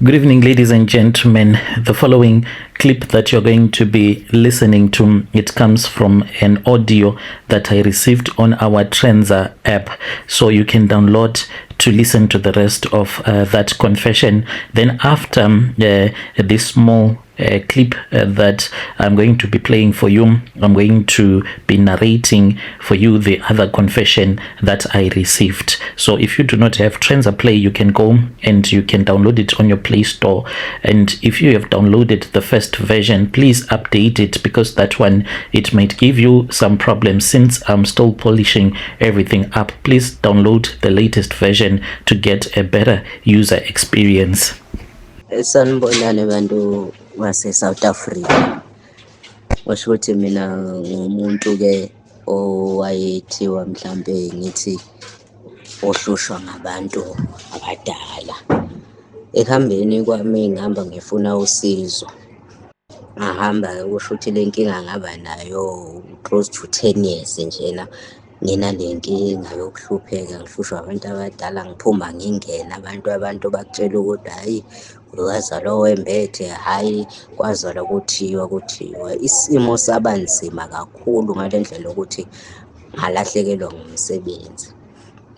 Good evening, ladies and gentlemen. The following clip that you're going to be listening to, it comes from an audio that I received on our Trenza app. So you can download to listen to the rest of that confession. Then after this small clip that I'm going to be playing for you, I'm going to be narrating for you the other confession that I received. So if you do not have Trenza Play, you can go and you can download it on your Play Store. And if you have downloaded the first version, please update it, because that one, it might give you some problems. Since I'm still polishing everything up, please download the latest version to get a better user experience. Sanibonani bantu base-South Africa. Washo ukuthi mina ngumuntu-ke owayethiwa mhlampe ngithi ohlushwa ngabantu abadala. Ekuhambeni kwami ngihamba ngifuna usizo. Ngahamba kusho ukuthi le nkinga ngaba nayo close to 10 years njena. Nginale nkinga yokuhlupheka, ngihlushwa abantu abadala, ngiphuma ngingena abantu bakutshela ukuthi hhayi wazalwa wembethe, hhayi kwazalwa kuthiwa. Isimo saba nzima kakhulu ngale ndlela yokuthi ngalahlekelwa ngumsebenzi.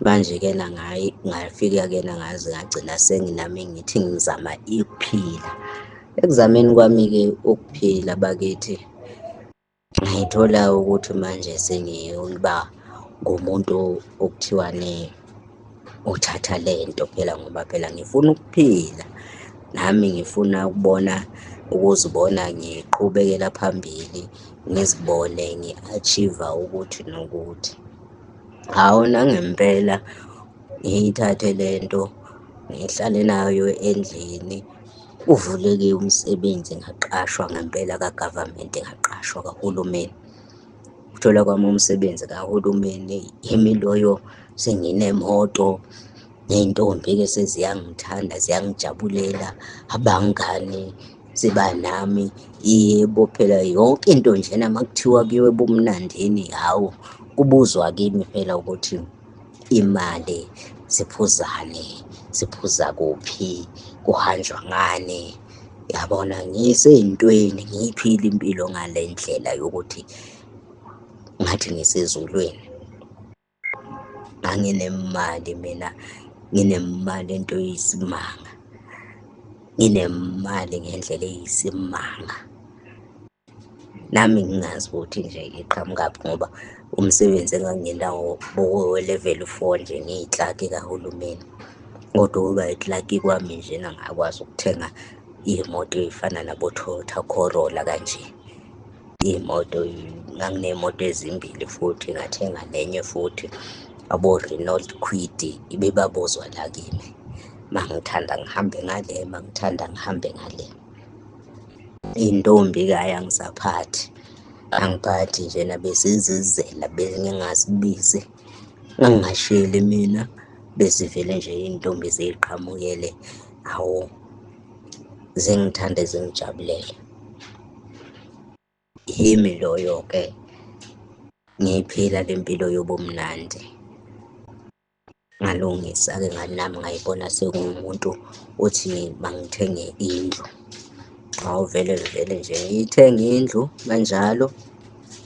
Manje-ke ngafika-ke ngaze ngagcina senginami ngithi ngizama ukuphila. Ekuzameni kwami-ke ukuphila bakithi, ngayithola ukuthi manje sengiyoba ngumuntu okuthiwane uthatha lento phela, ngoba phela ngifuna ukuphila. Nami ngifuna ukuzibona ngiqhubekela phambili, ngizibone ngi-achieve ukuthi nokuthi. Hawu nangempela ngiyithathe lento, ngihlale nayo endlini. Uvuleke umsebenzi, ngaqashwa ngempela ka-government, ngaqashwa kahulumeni. Ukuthola kwami umsebenzi kahulumeni, yimi loyo senginemoto, ney'ntombi-ke seziyangithanda, ziyangijabulela, abangani siba nami. Yebo phela yonke into njena makuthiwa kuyiwe bumnandini, hawu kubuzwa kimi phela ukuthi imali siphuzane, siphuza kuphi, kuhanjwa ngani. Yabona ngisey'ntweni, ngiyiphila impilo ngale ndlela yokuthi ngathi ngisezulwini. Nganginemali mina, nginemali into eyisimanga, nginemali ngendlela eyisimanga. Nami ngingazi ukuthi nje iqhamukaphi, ngoba umsebenzi engangenawo we-level 4 nje, ngiyinhlaki kahulumeni. Kodwa ukuba inhlaki kwami njena ngakwazi ukuthenga iy'moto ey'fana nabo-Toyota Corolla kanje. Iy'moto, nganginey'moto ezimbili futhi ngathenga nenye futhi, abo-Renault Kwid ibebabuzwa la kimi. Mangithanda ngihambe ngale, mangithanda ngihambe ngale. Iy'ntombi-ke hhayi angisaphathi, angiphathi njena, besizizela bengingazibizi, ngangingasheli mina, bezivele nje iy'ntombi ziqhamukele, hawu zingithande zingijabulele. Yimi loyo-ke ngiyiphila le mpilo yobumnandi. Ngalungisa-ke nami ngayibona sengumuntu uthi mangithenge indlu. Hawu vele nje ngiyithenge indlu kanjalo.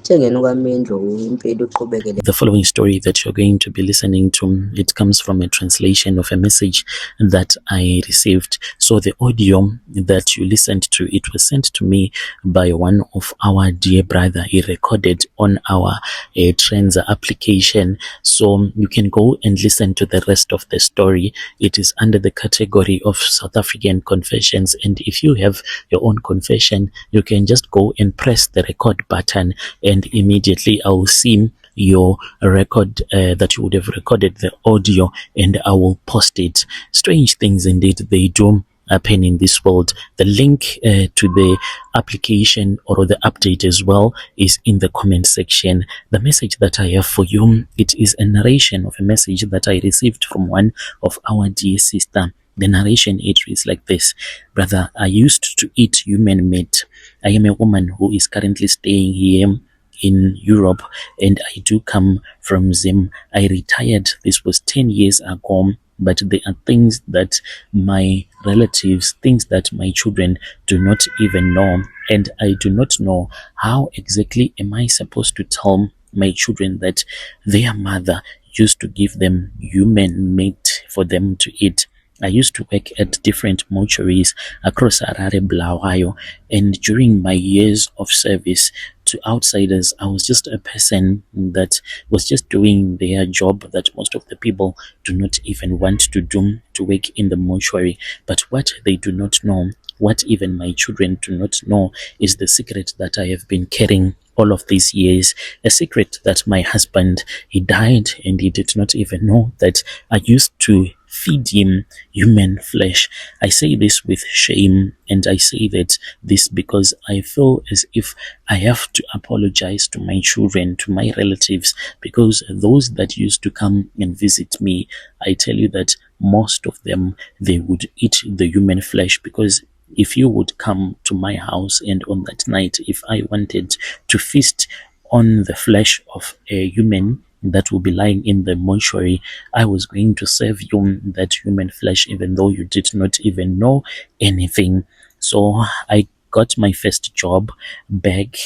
Ekuthengeni kwami indlu, impilo iqhubekele. The following story that you're going to be listening to, it comes from a translation of a message that I received. So the audio that you listened to, it was sent to me by one of our dear brother. He recorded on our Trenza application. So you can go and listen to the rest of the story. It is under the category of South African confessions. And if you have your own confession, you can just go and press the record button, and immediately I will see your record that you would have recorded the audio, and I will post it. Strange things indeed they do happen in this world. The link to the application or the update as well is in the comment section. The message that I have for you, it is a narration of a message that I received from one of our dear sister. The narration, it reads like this: Brother, I used to eat human meat. I am a woman who is currently staying here in Europe, and I do come from Zim. I retired, this was 10 years ago, but there are things that my relatives, things that my children do not even know. And I do not know how exactly am I supposed to tell my children that their mother used to give them human meat for them to eat. I used to work at different mortuaries across Harare, Bulawayo, and during my years of service to outsiders, I was just a person that was just doing their job that most of the people do not even want to do, to work in the mortuary. But what they do not know, what even my children do not know, is the secret that I have been carrying all of these years. A secret that my husband, he died and he did not even know that I used to feed him human flesh. I say this with shame, and I say that this because I feel as if I have to apologize to my children, to my relatives, because those that used to come and visit me, I tell you that most of them, they would eat the human flesh. Because if you would come to my house and on that night, if I wanted to feast on the flesh of a human that will be lying in the mortuary, I was going to serve you that human flesh, even though you did not even know anything. So I got my first job back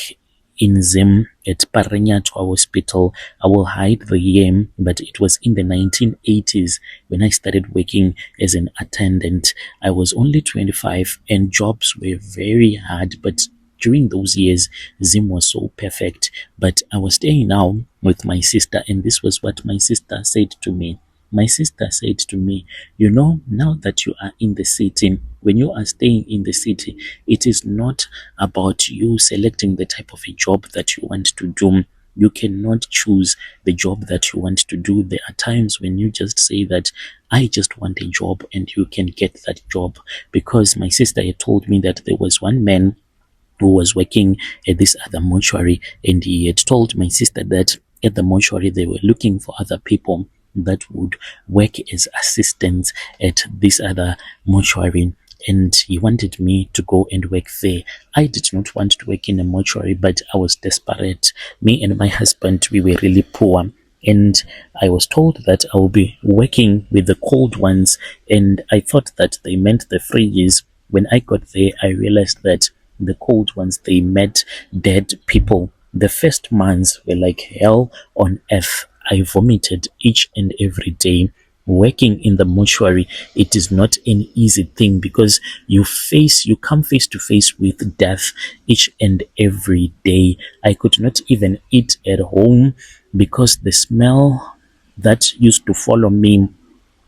in Zim at Paranyatua Hospital. I will hide the year, but it was in the 1980s when I started working as an attendant. I was only 25 and jobs were very hard, but during those years, Zim was so perfect. But I was staying now with my sister, and this was what my sister said to me. My sister said to me, you know, now that you are in the city, when you are staying in the city, it is not about you selecting the type of a job that you want to do. You cannot choose the job that you want to do. There are times when you just say that I just want a job and you can get that job. Because my sister had told me that there was one man who was working at this other mortuary, and he had told my sister that at the mortuary they were looking for other people that would work as assistants at this other mortuary, and he wanted me to go and work there. I did not want to work in a mortuary, but I was desperate. Me and my husband, we were really poor, and I was told that I will be working with the cold ones, and I thought that they meant the fridges. When I got there, I realized that the cold ones, they met dead people. The first months were like hell on earth. I vomited each and every day. Working in the mortuary, it is not an easy thing, because you come face to face with death each and every day. I could not even eat at home because the smell that used to follow me.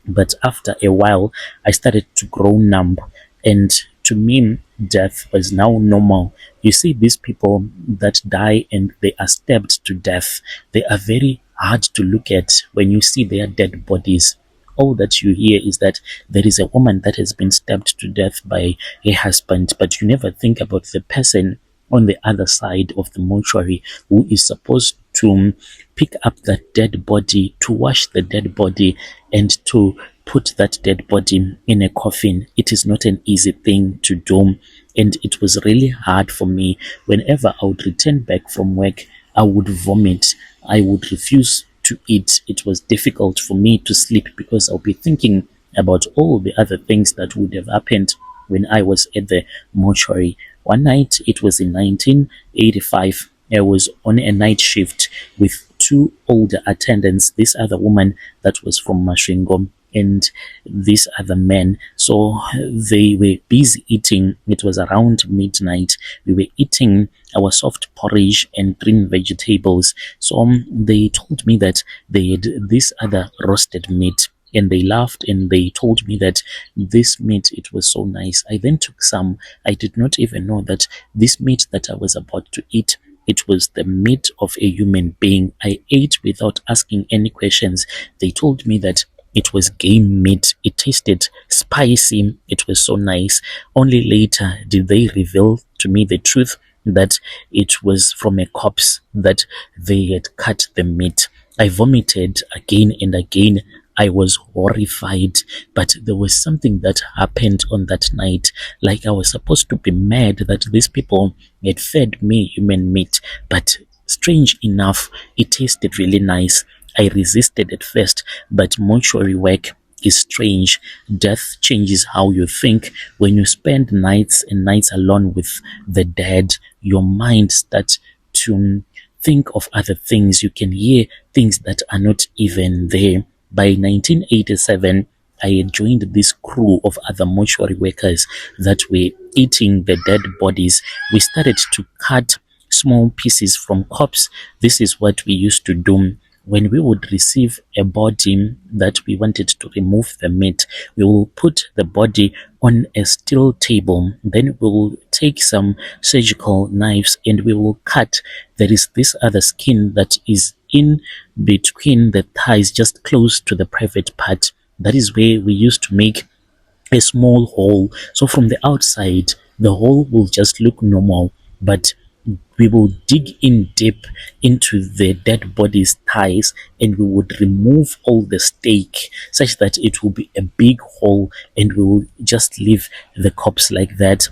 But after a while, I started to grow numb, and to me, death was now normal. You see, these people that die and they are stabbed to death, they are very hard to look at when you see their dead bodies. All that you hear is that there is a woman that has been stabbed to death by her husband, but you never think about the person on the other side of the mortuary who is supposed to pick up that dead body, to wash the dead body, and to put that dead body in a coffin. It is not an easy thing to do, and it was really hard for me. Whenever I would return back from work, I would vomit. I would refuse to eat. It was difficult for me to sleep because I'll be thinking about all the other things that would have happened when I was at the mortuary. One night, it was in 1985, I was on a night shift with two older attendants, this other woman that was from Mashingo and this other man. So they were busy eating. It was around midnight. We were eating our soft porridge and green vegetables. So they told me that they had this other roasted meat, and they laughed and they told me that this meat, it was so nice. I then took some. I did not even know that this meat that I was about to eat, it was the meat of a human being. I ate without asking any questions. They told me that it was game meat. It tasted spicy. It was so nice. Only later did they reveal to me the truth that it was from a corpse that they had cut the meat. I vomited again and again. I was horrified, but there was something that happened on that night. Like I was supposed to be mad that these people had fed me human meat, but strange enough, it tasted really nice. I resisted at first, but mortuary work is strange. Death changes how you think. When you spend nights and nights alone with the dead, your mind starts to think of other things. You can hear things that are not even there. By 1987, I had joined this crew of other mortuary workers that were eating the dead bodies. We started to cut small pieces from corpse. This is what we used to do. When we would receive a body that we wanted to remove the meat, we will put the body on a steel table. Then we will take some surgical knives and we will cut. There is this other skin that is in between the thighs, just close to the private part. That is where we used to make a small hole. So from the outside, the hole will just look normal, but we will dig in deep into the dead body's thighs and we would remove all the steak such that it will be a big hole, and we will just leave the corpse like that,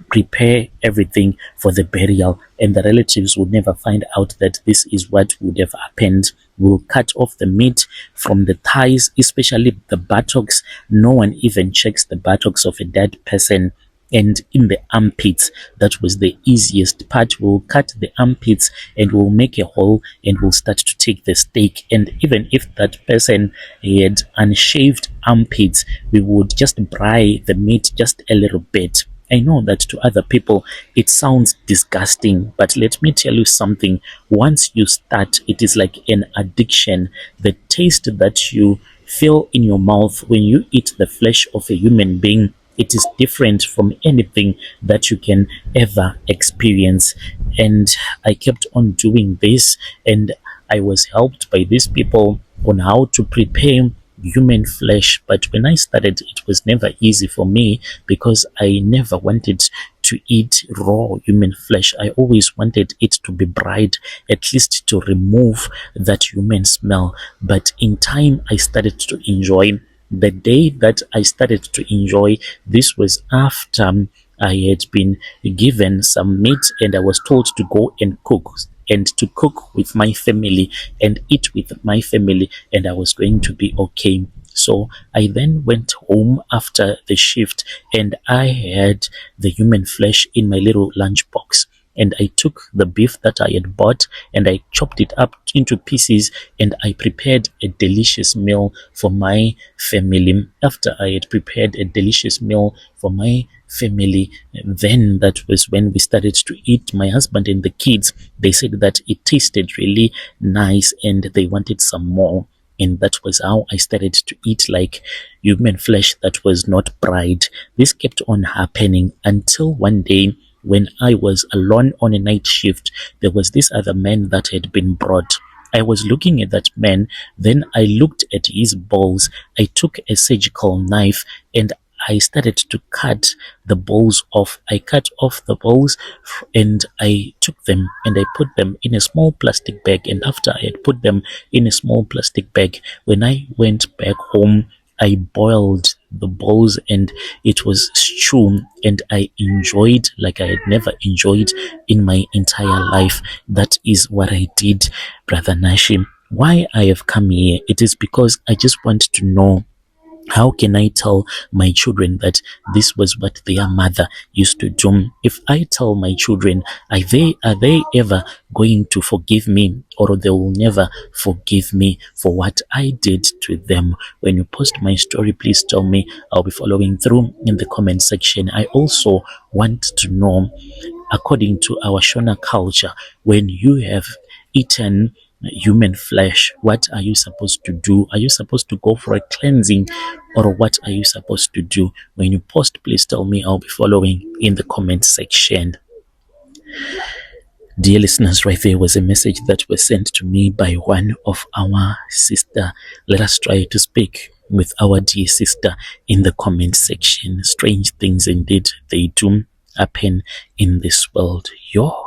prepare everything for the burial, and the relatives would never find out that this is what would have happened. We'll cut off the meat from the thighs, especially the buttocks. No one even checks the buttocks of a dead person. And in the armpits, that was the easiest part. We'll cut the armpits and we'll make a hole and we'll start to take the steak. And even if that person had unshaved armpits, we would just fry the meat just a little bit. I know that to other people it sounds disgusting, but let me tell you something. Once you start, it is like an addiction. The taste that you feel in your mouth when you eat the flesh of a human being, it is different from anything that you can ever experience. And I kept on doing this, and I was helped by these people on how to prepare human flesh. But when I started, it was never easy for me because I never wanted to eat raw human flesh. I always wanted it to be dried, at least to remove that human smell. But in time, I started to enjoy. The day that I started to enjoy, this was after I had been given some meat and I was told to go and cook, and to cook with my family and eat with my family, and I was going to be okay. So I then went home after the shift and I had the human flesh in my little lunchbox. And I took the beef that I had bought and I chopped it up into pieces and I prepared a delicious meal for my family. After I had prepared a delicious meal for my family, then that was when we started to eat. My husband and the kids, they said that it tasted really nice and they wanted some more. And that was how I started to eat like human flesh that was not fried. This kept on happening until one day, when I was alone on a night shift, there was this other man that had been brought. I was looking at that man, then I looked at his balls. I took a surgical knife and I started to cut the balls off. I cut off the balls and I took them and I put them in a small plastic bag. And after I had put them in a small plastic bag, when I went back home, I boiled the balls and it was stew, and I enjoyed like I had never enjoyed in my entire life. That is what I did, Brother Nashim. Why I have come here, it is because I just want to know, how can I tell my children that this was what their mother used to do? If I tell my children, are they ever going to forgive me, or they will never forgive me for what I did to them? When you post my story, please tell me. I'll be following through in the comment section. I also want to know, according to our Shona culture, when you have eaten human flesh, what are you supposed to do? Are you supposed to go for a cleansing, or what are you supposed to do? When you post, please tell me. I'll be following in the comment section. Dear listeners, right there was a message that was sent to me by one of our sister. Let us try to speak with our dear sister in the comment section. Strange things indeed, they do happen in this world. Yo.